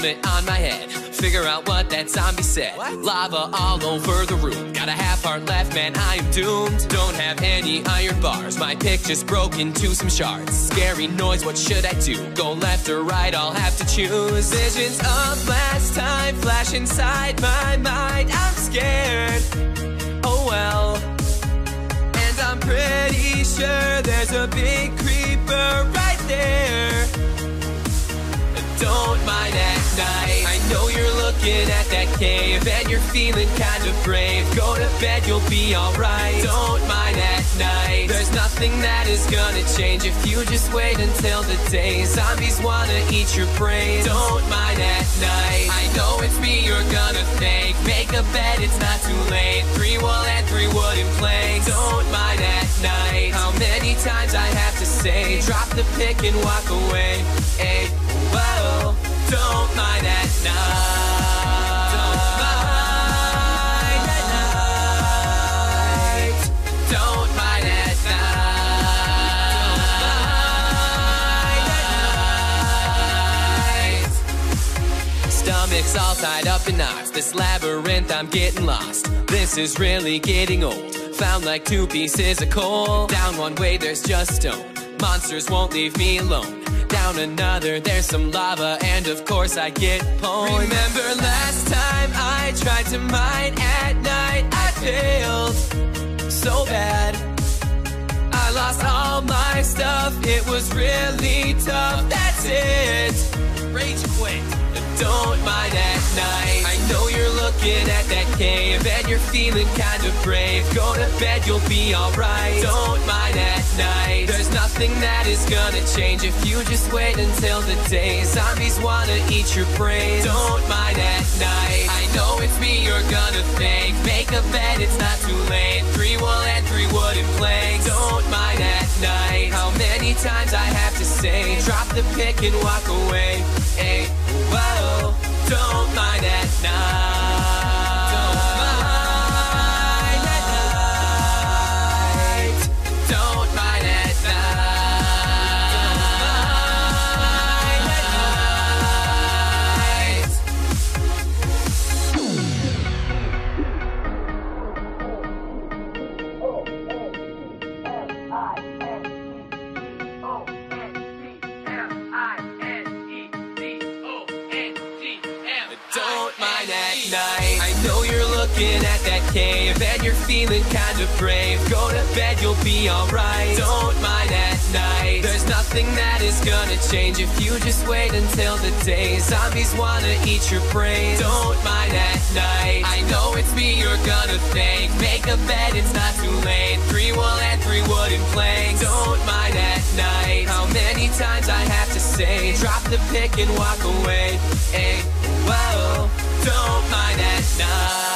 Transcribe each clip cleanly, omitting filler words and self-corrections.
helmet on my head. Figure out what that zombie said. What? Lava all over the room. Got a half heart left, man, I am doomed. Don't have any iron bars. My pick just broke into some shards. Scary noise, what should I do? Go left or right, I'll have to choose. Visions of last time flash inside my mind. I'm scared, oh well. And I'm pretty sure there's a big creeper right there. Don't mind at night. I know you're looking at that cave and you're feeling kind of brave. Go to bed, you'll be alright. Don't mind at night. There's nothing that is gonna change if you just wait until the day. Zombies wanna eat your brain. Don't mind at night. I know it's me you're gonna thank. Make a bed, it's not too late. 3 wool and 3 wooden planks. Don't mind at night. How many times I have to say, drop the pick and walk away. Hey, whoa, don't mind at night. Don't mind at night. Don't mind at night. Stomach's all tied up in knots. This labyrinth, I'm getting lost. This is really getting old. Found like 2 pieces of coal. Down one way, there's just stone. Monsters won't leave me alone. Down another, there's some lava, and of course I get pwned. Remember last time I tried to mine at night? I failed so bad. I lost all my stuff, it was really tough. That's it, rage quit. Don't mind at night. I know you're looking at that cave and you're feeling kind of brave. Go to bed, you'll be alright. Don't mind at night. There's nothing that is gonna change if you just wait until the day. Zombies wanna eat your brain. Don't mind at night. I know it's me you're gonna thank. Make a bed, it's not too late. 3 wool and 3 wooden planks. Don't mind at night. How many times I have to say, drop the pick and walk away. Hey, whoa, don't mind at night. Don't mind at night. Don't mind at night. I know you're looking at that cave and you're feeling kind of brave. Go to bed, you'll be alright. Don't mind at night. There's nothing that is gonna change if you just wait until the day. Zombies wanna eat your brain. Don't mind at night. I know it's me you're gonna thank. Make a bed, it's not too late. 3 wool and 3 wooden planks. Don't mind at night. How many times I have to say, drop the pick and walk away. Hey, whoa, don't mind at night.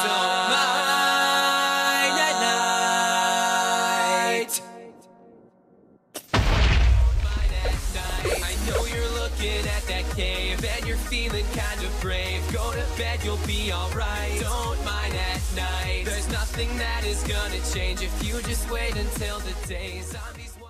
Don't mind at night. Don't mind at night. I know you're looking at that cave and you're feeling kind of brave. Go to bed, you'll be alright. Don't mind at night. There's nothing that is gonna change if you just wait until the day. Zombies want.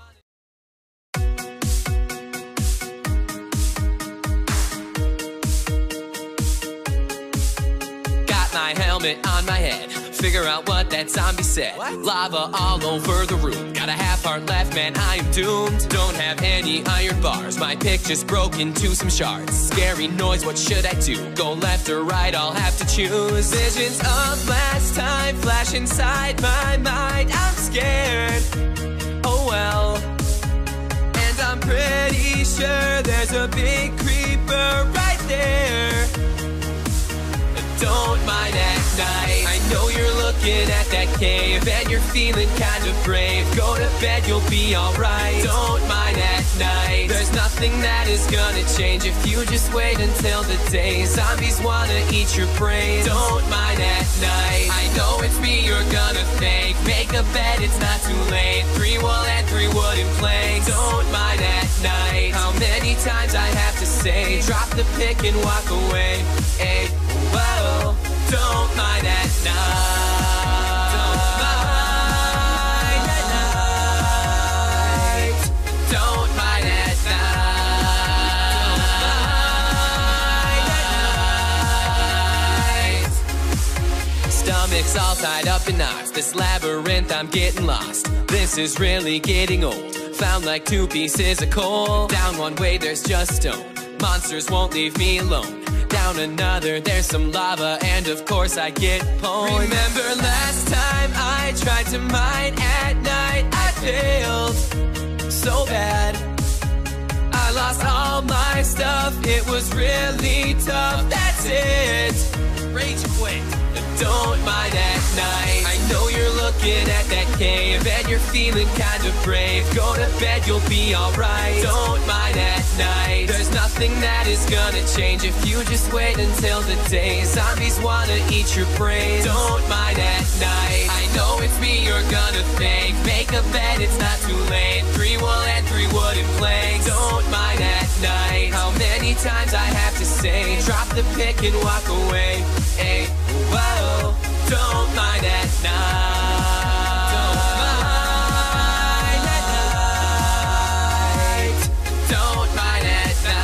My helmet on my head. Figure out what that zombie said. What? Lava all over the room. Got a half heart left, man, I am doomed. Don't have any iron bars. My pick just broke into some shards. Scary noise, what should I do? Go left or right, I'll have to choose. Visions of last time flash inside my mind. I'm scared, oh well. And I'm pretty sure there's a big creeper right there. Don't mind at night. I know you're looking at that cave and you're feeling kind of brave. Go to bed, you'll be alright. Don't mind at night. There's nothing that is gonna change if you just wait until the day. Zombies wanna eat your brain. Don't mind at night. I know it's me you're gonna thank. Make a bed, it's not too late. 3 wool and 3 wooden planks. Don't mind at night. How many times I have to say, drop the pick and walk away. Hey, whoa, don't mind at night. Don't mind at night. Don't mind at night. tied up in knots. This labyrinth, I'm getting lost. This is really getting old. Found like two pieces of coal. Down one way, there's just stone. Monsters won't leave me alone. Down another, there's some lava, and of course I get pwned. Remember last time I tried to mine at night? I failed so bad. I lost all my stuff, it was really tough. That's it, rage quit. Don't mind at night. I know you're looking at that cave and you're feeling kind of brave. Go to bed, you'll be alright. Don't mind at night. There's nothing that is gonna change if you just wait until the day. Zombies wanna eat your brains. Don't mind at night. I know it's me you're gonna thank. Make a bed, it's not too late. 3 wool and 3 wooden planks. Don't mind at night. How many times I have to say, drop the pick and walk away. Hey, whoa, don't mind at night. Don't mind at night. Don't mind at night.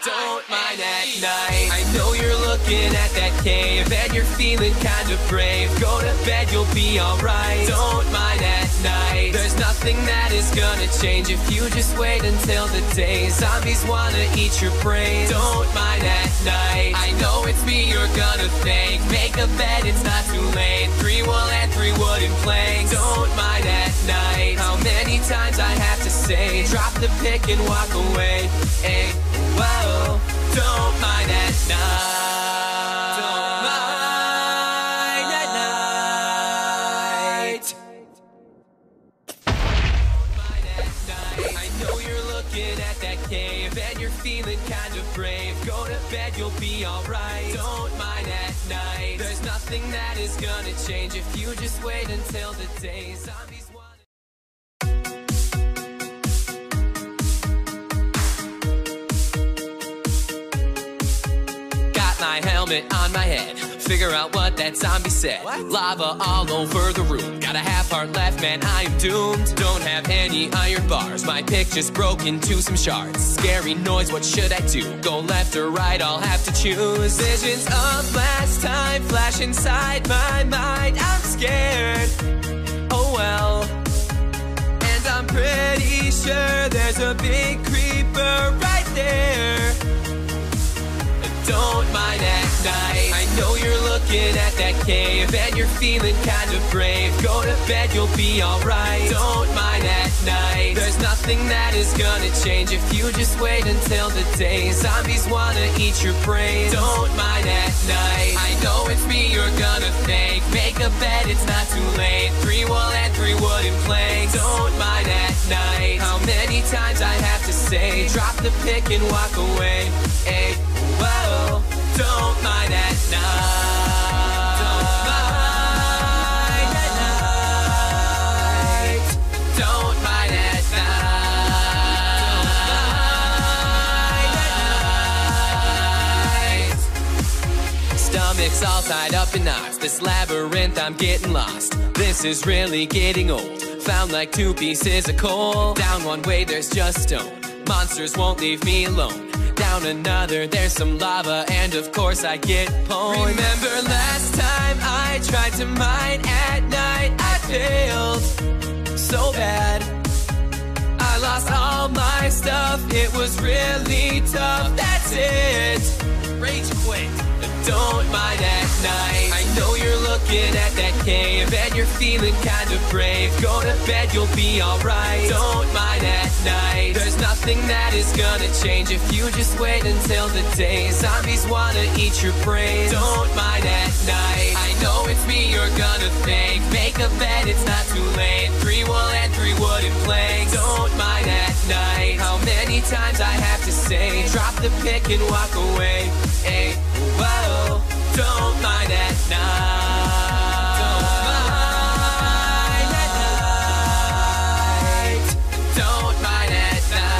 Don't mind at night. I know you're looking at that cave and you're feeling kind of brave. Go to bed, you'll be alright. Don't mind at night. There's nothing that is gonna change if you just wait until the day. Zombies wanna eat your brains. Don't mind at night. I know it's me you're gonna thank. Make a bed, it's not too late. 3 wool and 3 wooden planks. Don't mind at night. How many times I have to say, drop the pick and walk away. Hey, whoa, don't mind at night. Don't mind at night. Don't mind at night. I know you're looking at that cave and you're feeling kind of brave. Go to bed, you'll be alright. Don't mind at night. There's nothing that is gonna change if you just wait until the day. Zombies want. My helmet on my head, figure out what that zombie said. What? Lava all over the room, got a half heart left, man, I'm doomed. Don't have any iron bars, my pick just broke into some shards. Scary noise, what should I do? Go left or right, I'll have to choose. Visions of last time flash inside my mind, I'm scared, oh well. And I'm pretty sure there's a big creeper right there. Don't mind at night. I know you're looking at that cave and you're feeling kind of brave. Go to bed, you'll be alright. Don't mind at night. There's nothing that is gonna change if you just wait until the day. Zombies wanna eat your brains. Don't mind at night. I know it's me you're gonna thank. Make a bed, it's not too late. 3 wool and 3 wooden planks. Don't mind at night. How many times I have to say, drop the pick and walk away. Hey, whoa, don't mind at night. Don't mind at night. Don't mind at night. Stomach's all tied up in knots. This labyrinth, I'm getting lost. This is really getting old. Found like 2 pieces of coal. Down one way, there's just stone. Monsters won't leave me alone. Down another, there's some lava, and of course I get pwned. Remember last time I tried to mine at night? I failed so bad. I lost all my stuff, it was really tough. That's it, rage quit. Don't mind at night. I know you're looking at that cave and you're feeling kind of brave. Go to bed, you'll be alright. Don't mind at night. There's nothing that is gonna change if you just wait until the day. Zombies wanna eat your brains. Don't mind at night. I know it's me you're gonna thank. Make a bed, it's not too late. 3 wool and 3 wooden planks. Don't mind at night. How many times I have to say, drop the pick and walk away. Hey, whoa, don't mind at night. Don't mind at night. Don't mind at night.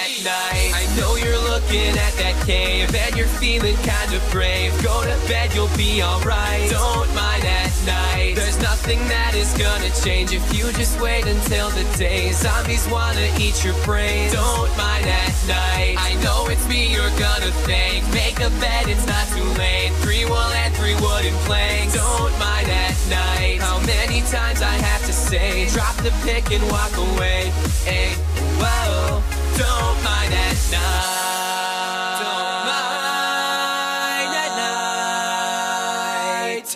at night. I know you're looking at that cave and you're feeling kinda brave. Go to bed, you'll be alright. Don't mind at night. There's nothing that is gonna change if you just wait until the day. Zombies wanna eat your brains. Don't mind at night. I know it's me you're gonna thank. Make a bed, it's not too late. 3 wool and 3 wooden planks. Don't mind at night. How many times I have to say, drop the pick and walk away. Hey, whoa, don't mind at night. Don't mind at night.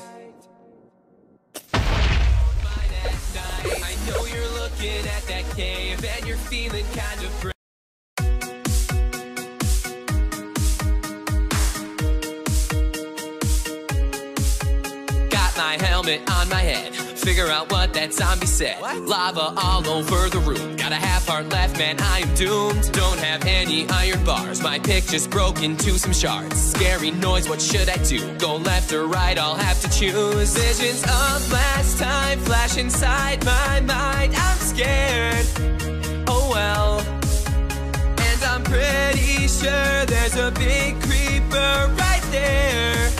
Don't mind at night. I know you're looking at that cave and you're feeling kind of brave. My helmet on my head, figure out what that zombie said. What? Lava all over the room, got a half heart left, man, I am doomed. Don't have any iron bars, my pick just broke into some shards. Scary noise, what should I do? Go left or right, I'll have to choose. Visions of last time flash inside my mind, I'm scared, oh well. And I'm pretty sure there's a big creeper right there.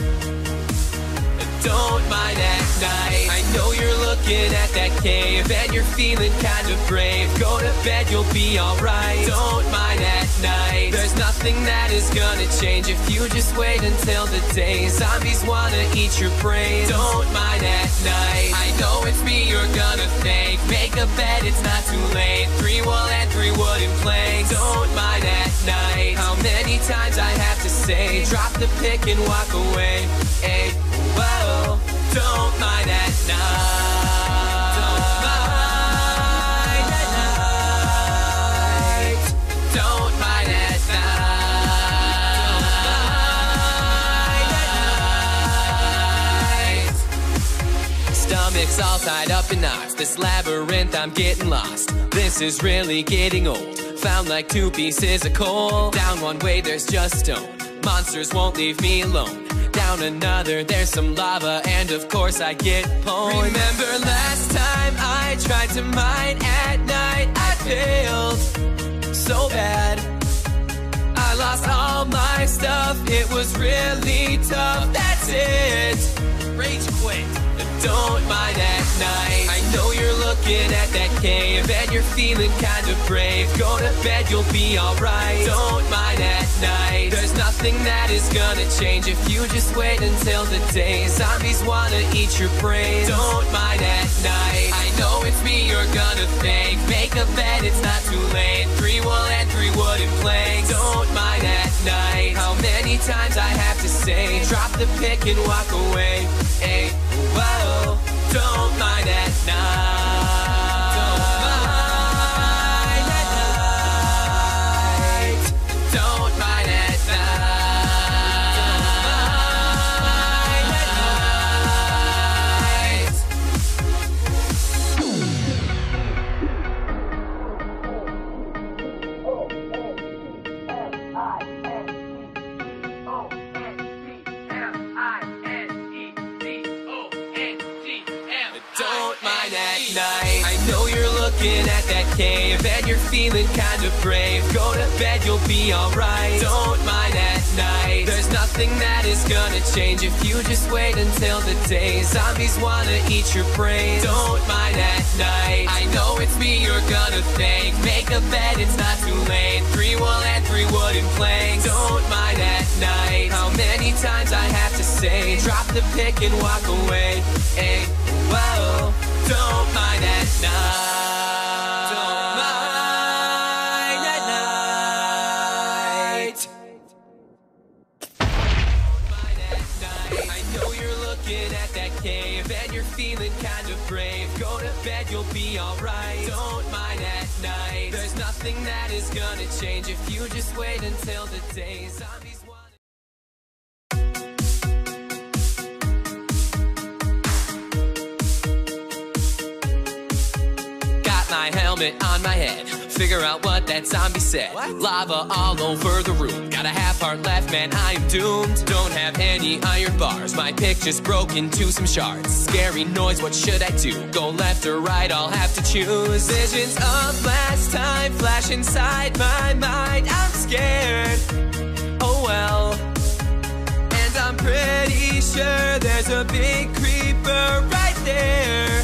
Don't mind at night. I know you're looking at that cave and you're feeling kind of brave. Go to bed, you'll be alright. Don't mind at night. There's nothing that is gonna change if you just wait until the day. Zombies wanna eat your brains. Don't mind at night. I know it's me you're gonna thank. Make a bed, it's not too late. 3 wool and 3 wooden planks. Don't mind at night. How many times I have to say, drop the pick and walk away. Hey, whoa, don't mind at night. Don't mind at night. Don't mind at night. Stomach's all tied up in knots. This labyrinth, I'm getting lost. This is really getting old. Found like 2 pieces of coal. Down one way, there's just stone. Monsters won't leave me alone. Down another, there's some lava, and of course I get pwned. Remember last time I tried to mine at night, I failed so bad. I lost all my stuff, it was really tough, that's it. Rage quit. Don't mind at night. I know you're looking at that cave and you're feeling kind of brave. Go to bed, you'll be alright. Don't mind at night. There's nothing that is gonna change if you just wait until the day. Zombies wanna eat your brains. Don't mind at night. I know it's me you're gonna thank. Make a bed, it's not too late. 3 wool and 3 wooden planks. Don't mind at night. How many times I have to say, drop the pick and walk away. Hey, whoa, don't mind at night. Don't mind at night. Don't mind at night. Don't mind at night. I know you're looking at that cave and you're feeling kind of brave. Go to bed, you'll be alright. Don't mind at night. There's nothing that is gonna change if you just wait until the day. Zombies wanna eat your brains. Don't mind at night. I know it's me you're gonna thank. Make a bed, it's not too late. 3 wool and 3 wooden planks. Don't mind at night. How many times I have to say, drop the pick and walk away. Hey, whoa, don't mind at night. Don't mind at night. Don't mind at night. I know you're looking at that cave and you're feeling kind of brave. Go to bed, you'll be alright. Don't mind at night. There's nothing that is gonna change if you just wait until the day. Zombies want. My helmet on my head, figure out what that zombie said. What? Lava all over the room, got a half heart left, man, I'm doomed. Don't have any iron bars, my pick just broke into some shards. Scary noise, what should I do? Go left or right, I'll have to choose. Visions of last time time flash inside my mind. I'm scared, oh well. And I'm pretty sure there's a big creeper right there.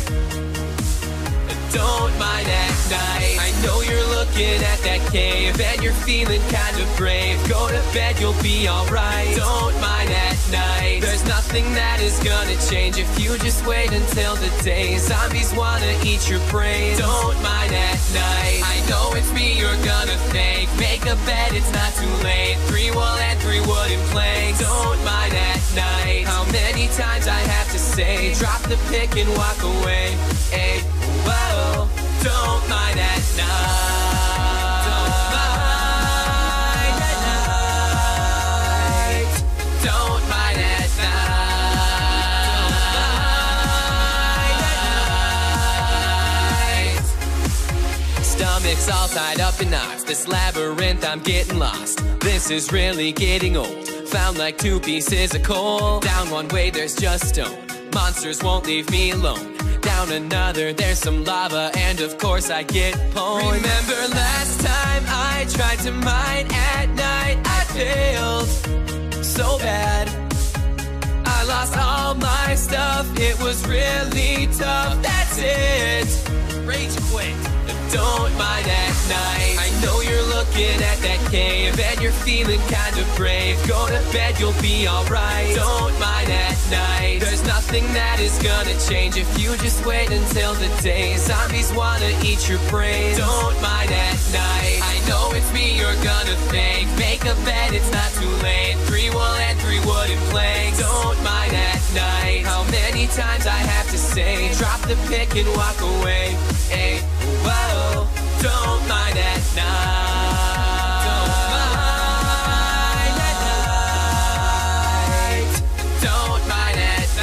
Don't mind at night. I know you're looking at that cave and you're feeling kind of brave. Go to bed, you'll be alright. Don't mind at night. There's nothing that is gonna change if you just wait until the day. Zombies wanna eat your brains. Don't mind at night. I know it's me you're gonna thank. Make a bed, it's not too late. 3 wool and 3 wooden planks. Don't mind at night. How many times I have to say, drop the pick and walk away. Hey, whoa, don't mind at night. Don't mind at night. Don't mind at night. Stomach's all tied up in knots. This labyrinth, I'm getting lost. This is really getting old. Found like 2 pieces of coal. Down one way, there's just stone. Monsters won't leave me alone. Down another, there's some lava, and of course I get pwned. Remember last time I tried to mine at night? I failed so bad. I lost all my stuff, it was really tough. That's it, rage quit. Don't mind at night. I know you're looking at that cave and you're feeling kind of brave. Go to bed, you'll be alright. Don't mind at night. There's nothing that is gonna change if you just wait until the day. Zombies wanna eat your brains. Don't mind at night. I know it's me you're gonna thank. Make a bed, it's not too late. 3 wool and 3 wooden planks. Don't mind at night. How many times I have to say, drop the pick and walk away. Hey, whoa, don't mind at night. Don't mind at night. Don't mind at night.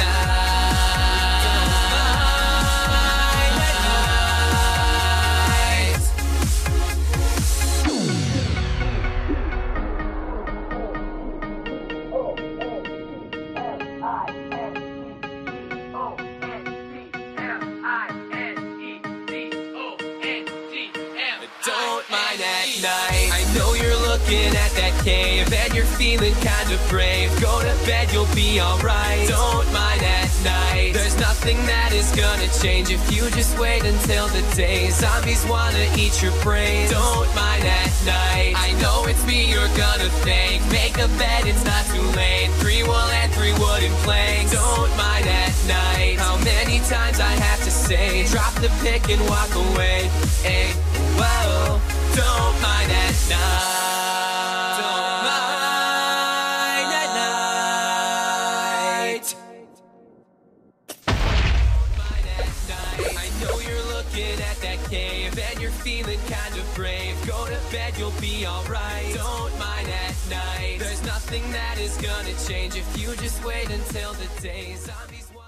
Don't mind at night. I know you're looking at that cave and you're feeling kind of brave. Go to bed, you'll be alright. Don't mind at night. There's nothing that is gonna change if you just wait until the day. Zombies wanna eat your brains. Don't mind at night. I know it's me you're gonna thank. Make a bed, it's not too late. 3 wool and 3 wooden planks. Don't mind at night. How many times I have to say, drop the pick and walk away. Hey, whoa, don't mind at night. Don't mind at night. Don't mind at night. I know you're looking at that cave and you're feeling kind of brave. Go to bed, you'll be alright. Don't mind at night. There's nothing that is gonna change if you just wait until the day. Zombies want.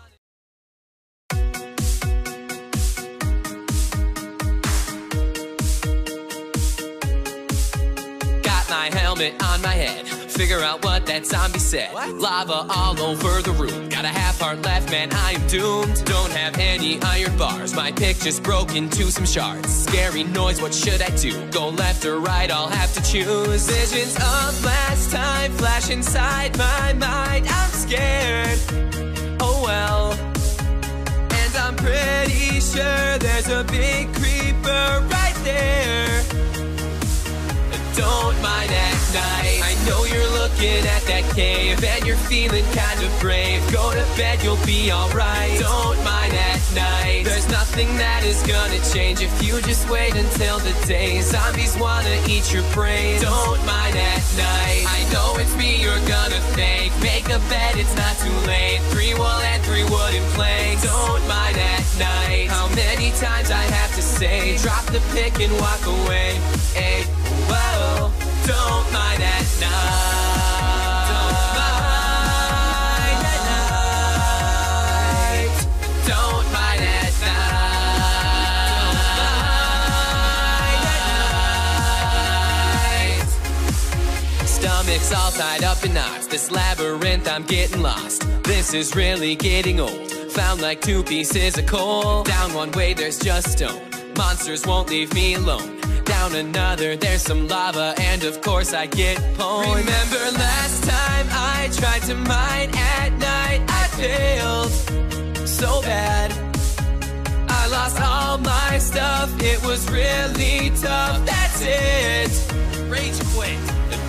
My helmet on my head, figure out what that zombie said. What? Lava all over the room, got a half heart left, man, I am doomed. Don't have any iron bars, my pick just broke into some shards. Scary noise, what should I do? Go left or right, I'll have to choose. Visions of last time flash inside my mind. I'm scared, oh well. And I'm pretty sure there's a big creeper right there. Don't mind at night. I know you're looking at that cave and you're feeling kind of brave. Go to bed, you'll be alright. Don't mind at night. There's nothing that is gonna change if you just wait until the day. Zombies wanna eat your brains. Don't mind at night. I know it's me you're gonna thank. Make a bed, it's not too late. 3 wool and 3 wooden planks. Don't mind at night. How many times I have to say, drop the pick and walk away. Hey, whoa, don't mind at night. Don't mind at night. Don't mind at night. Stomach's all tied up in knots. This labyrinth, I'm getting lost. This is really getting old. Found like 2 pieces of coal. Down one way, there's just stone. Monsters won't leave me alone. Down down another, there's some lava, and of course I get pwned. Remember last time I tried to mine at night, I failed so bad. I lost all my stuff, it was really tough, that's it. Rage quit,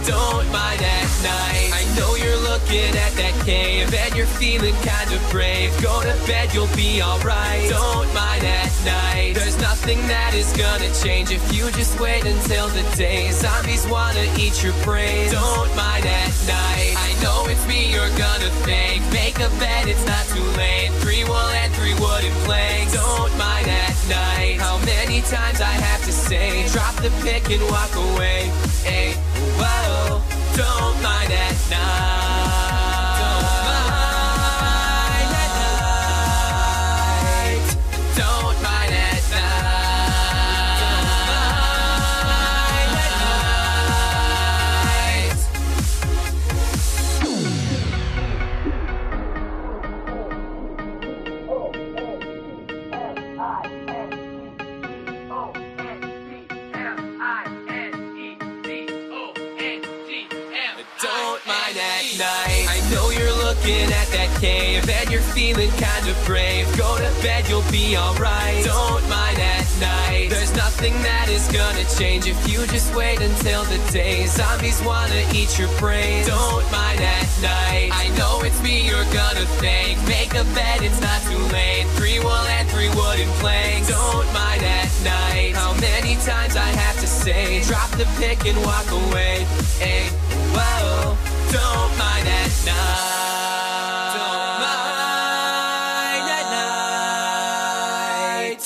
don't mind at night. I know you're looking at that cave and you're feeling kind of brave. Go to bed, you'll be alright, don't mind at night. There's nothing that is gonna change if you just wait until the day. Zombies wanna eat your brains, don't mind at night. I know it's me you're gonna thank. Make a bed, it's not too late. 3 wool and 3 wooden planks, don't mind at night. How many times I have to say, drop the pick and walk away. Hey, whoa, don't mind at night. Don't mind at night. Don't mind at night. Don't mind at night. I know you're looking at that cave and you're feeling kind of brave. Go to bed, you'll be alright, don't mind at night. There's nothing that is gonna change if you just wait until the day. Zombies wanna eat your brains, don't mind at night. I know it's me you're gonna thank. Make a bed, it's not too late. 3 wool and 3 wooden planks, don't mind at night. How many times I have to say, drop the pick and walk away. Hey, whoa, don't mind at night. Don't mind at night.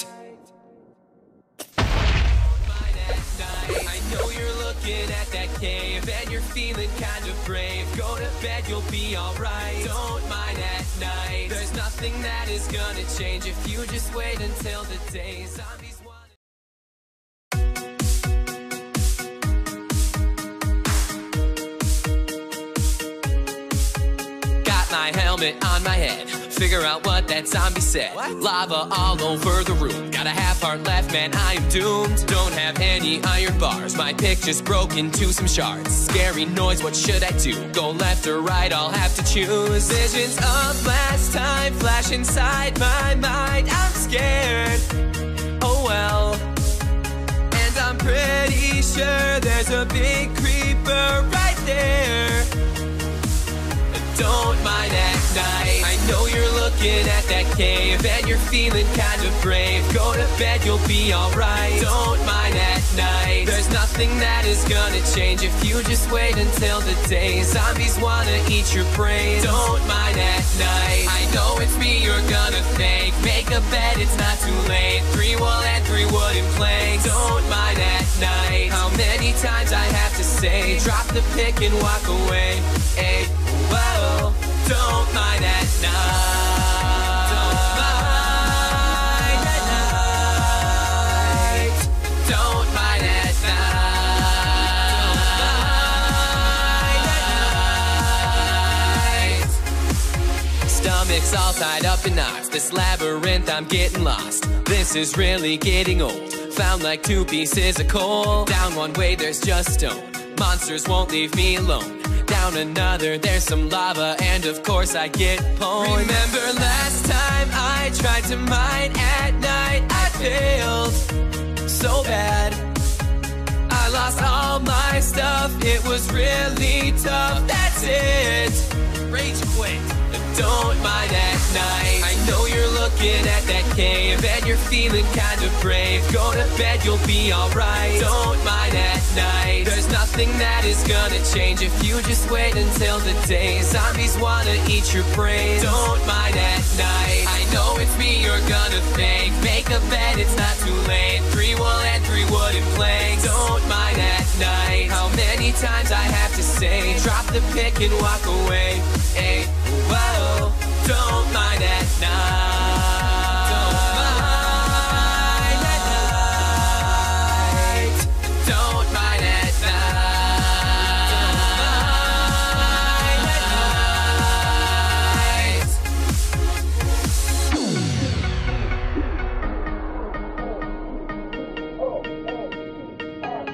Don't mind at night. I know you're looking at that cave and you're feeling kind of brave. Go to bed, you'll be alright, don't mind at night. There's nothing that is gonna change if you just wait until the day. Zombies want. My helmet on my head, figure out what that zombie said. What? Lava all over the room, got a half heart left, man, I'm doomed. Don't have any iron bars, my pick just broke into some shards. Scary noise, what should I do? Go left or right, I'll have to choose. Visions of last time flash inside my mind, I'm scared, oh well. And I'm pretty sure there's a big creeper right there. Don't mind at night. I know you're looking at that cave and you're feeling kind of brave. Go to bed, you'll be alright, don't mind at night. There's nothing that is gonna change if you just wait until the day. Zombies wanna eat your brains, don't mind at night. I know it's me you're gonna thank. Make a bed, it's not too late. 3 wool and 3 wooden planks, don't mind at night. How many times I have to say, drop the pick and walk away. Hey, whoa, don't mind at night. Don't mind at night. Don't mind at night. Stomach's all tied up in knots. This labyrinth, I'm getting lost. This is really getting old. Found like 2 pieces of coal. Down one way, there's just stone. Monsters won't leave me alone. Down another, there's some lava, and of course I get pwned. Remember last time I tried to mine at night, I failed so bad. I lost all my stuff, it was really tough, that's it. Rage quit, don't mind at night. I know you're looking at that cave and you're feeling kind of brave. Go to bed, you'll be alright, don't mind at night. There's nothing that is gonna change if you just wait until the day. Zombies wanna eat your brains, don't mind at night. I know it's me you're gonna thank. Make a bed, it's not too late. 3 wool and 3 wooden planks, don't mind at night. How many times I have to say, drop the pick and walk away. Hey, whoa, don't mind at night. Don't mind at night. Don't mind at night. Don't mind at night.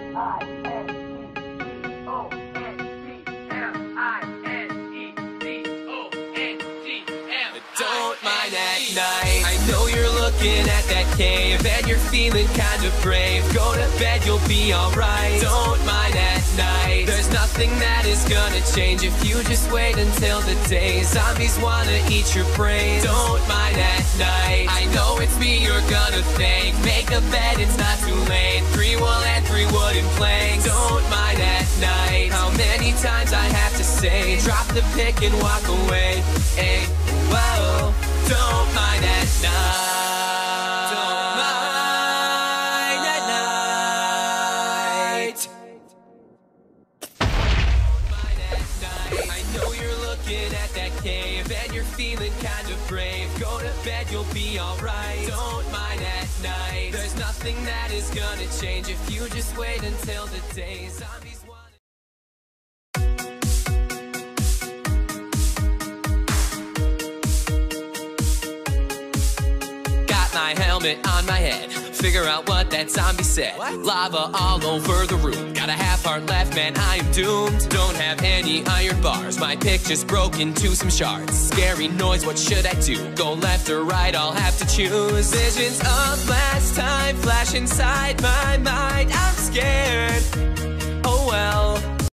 looking at that cave and you're feeling kind of brave, go to bed, you'll be alright. Don't mind at night, there's nothing that is gonna change if you just wait until the day. Zombies wanna eat your brains. Don't mind at night, I know it's me you're gonna thank. Make a bed, it's not too late. 3 wool and 3 wooden planks. Don't mind at night, how many times I have to say, drop the pick and walk away. Hey, whoa, don't mind at night. Don't mind at night. Don't mind at night. I know you're looking at that cave and you're feeling kind of brave. Go to bed, you'll be alright. Don't mind at night, there's nothing that is gonna change if you just wait until the day. Zombies want. My helmet on my head, figure out what that zombie said. What? Lava all over the room, got a half heart left, man, I am doomed. Don't have any iron bars, my pick just broke into some shards. Scary noise, what should I do? Go left or right, I'll have to choose. Visions of last time flash inside my mind, I'm scared.